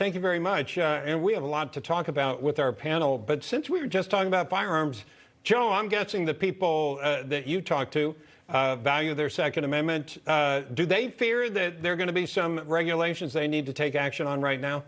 Thank you very much. And we have a lot to talk about with our panel. But since we were just talking about firearms, Joe, I'm guessing the people that you talk to value their Second Amendment. Do they fear that there are going to be some regulations they need to take action on right now?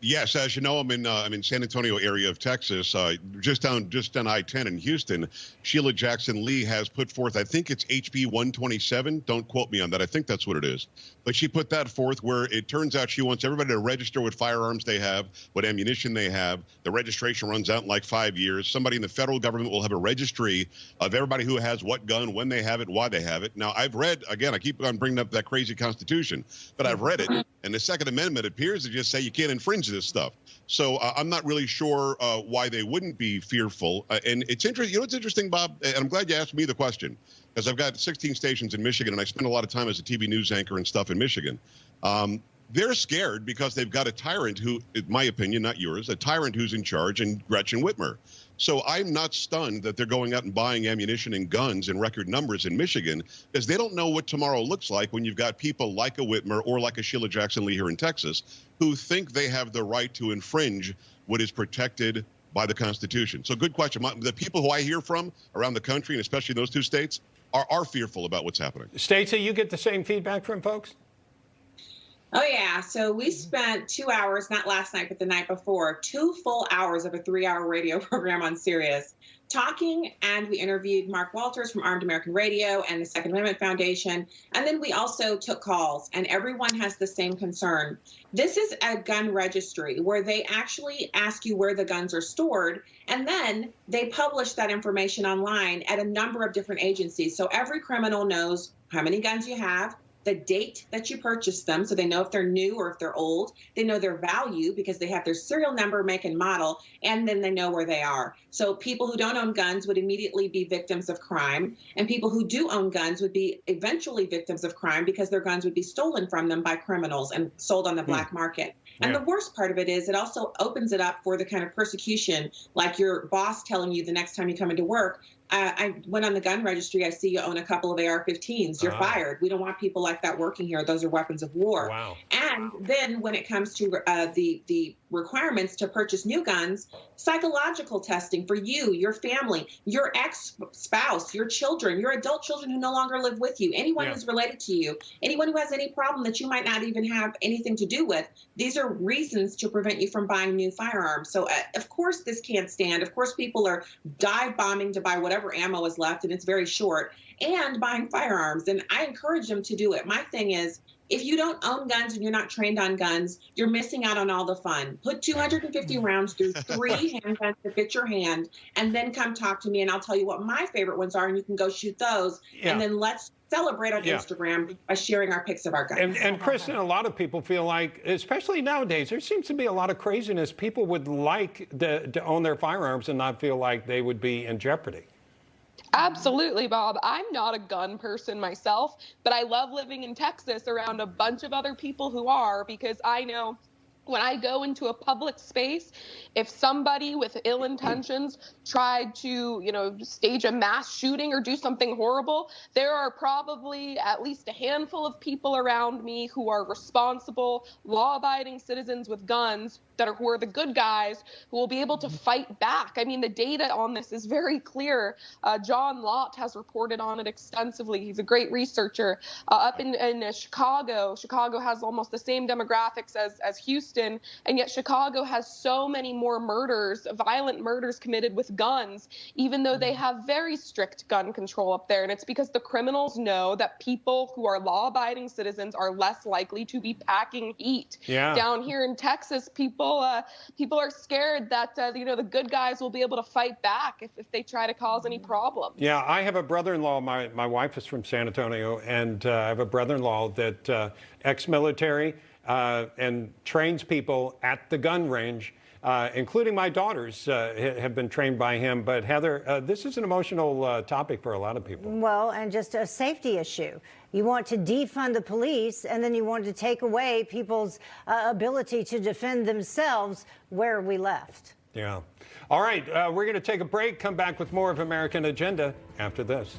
Yes, as you know, I'm in San Antonio area of Texas, just on I-10 in Houston. Sheila Jackson Lee has put forth, I think it's HB 127. Don't quote me on that. I think that's what it is. But she put that forth where it turns out she wants everybody to register what firearms they have, what ammunition they have. The registration runs out in like 5 years. Somebody in the federal government will have a registry of everybody who has what gun, when they have it, why they have it. Now, I've read, again, I keep on bringing up that crazy Constitution, but I've read it. And the Second Amendment appears to just say you can't infringe this stuff. So I'm not really sure why they wouldn't be fearful. And it's interesting. You know what's interesting, Bob? And I'm glad you asked me the question, because I've got 16 stations in Michigan, and I spend a lot of time as a TV news anchor and stuff in Michigan. They're scared because they've got a tyrant who, in my opinion, not yours, a tyrant who's in charge, and Gretchen Whitmer. So I'm not stunned that they're going out and buying ammunition and guns in record numbers in Michigan, because they don't know what tomorrow looks like when you've got people like a Whitmer or like a Sheila Jackson Lee here in Texas who think they have the right to infringe what is protected by the Constitution. So good question. The people who I hear from around the country, and especially in those two states, are fearful about what's happening. Stacy, you get the same feedback from folks? Oh, yeah. So we spent 2 hours, not last night, but the night before, 2 full hours of a 3-hour radio program on Sirius talking. And we interviewed Mark Walters from Armed American Radio and the Second Amendment Foundation. And then we also took calls, and everyone has the same concern. This is a gun registry where they actually ask you where the guns are stored, and then they publish that information online at a number of different agencies. So every criminal knows how many guns you have, the date that you purchased them, so they know if they're new or if they're old. They know their value because they have their serial number, make, and model, and then they know where they are. So people who don't own guns would immediately be victims of crime, and people who do own guns would be eventually victims of crime because their guns would be stolen from them by criminals and sold on the black market. And the worst part of it is it also opens it up for the kind of persecution, like your boss telling you the next time you come into work, I went on the gun registry. I see you own a couple of AR-15s. You're fired. We don't want people like that working here. Those are weapons of war. Wow. And then when it comes to the requirements to purchase new guns, psychological testing for you, your family, your ex-spouse, your children, your adult children who no longer live with you, anyone who's related to you, anyone who has any problem that you might not even have anything to do with. These are reasons to prevent you from buying new firearms. So, of course, this can't stand. Of course, people are dive bombing to buy whatever ammo is left, and it's very short, and buying firearms. And I encourage them to do it. My thing is, if you don't own guns and you're not trained on guns, you're missing out on all the fun. Put 250 rounds through 3 handguns to fit your hand, and then come talk to me, and I'll tell you what my favorite ones are, and you can go shoot those. And then let's celebrate on Instagram by sharing our pics of our guns. And Kristen, a lot of people feel like, especially nowadays, there seems to be a lot of craziness. People would like to own their firearms and not feel like they would be in jeopardy. Absolutely, Bob. I'm not a gun person myself, but I love living in Texas around a bunch of other people who are, because I know when I go into a public space, if somebody with ill intentions tried to, stage a mass shooting or do something horrible, there are probably at least a handful of people around me who are responsible, law-abiding citizens with guns who are the good guys who will be able to fight back. I mean, the data on this is very clear. John Lott has reported on it extensively. He's a great researcher. Up in Chicago has almost the same demographics as Houston, and yet Chicago has so many more murders, violent murders committed with guns, even though they have very strict gun control up there. And it's because the criminals know that people who are law-abiding citizens are less likely to be packing heat. Down here in Texas, people are scared that the good guys will be able to fight back if they try to cause any problems. Yeah, I have a brother-in-law. My wife is from San Antonio, and I have a brother-in-law that ex-military and trains people at the gun range, including my daughters have been trained by him. But Heather, this is an emotional topic for a lot of people. Well, and just a safety issue. You want to defund the police, and then you want to take away people's ability to defend themselves. Where are we left? Yeah. All right, we're going to take a break, come back with more of American Agenda after this.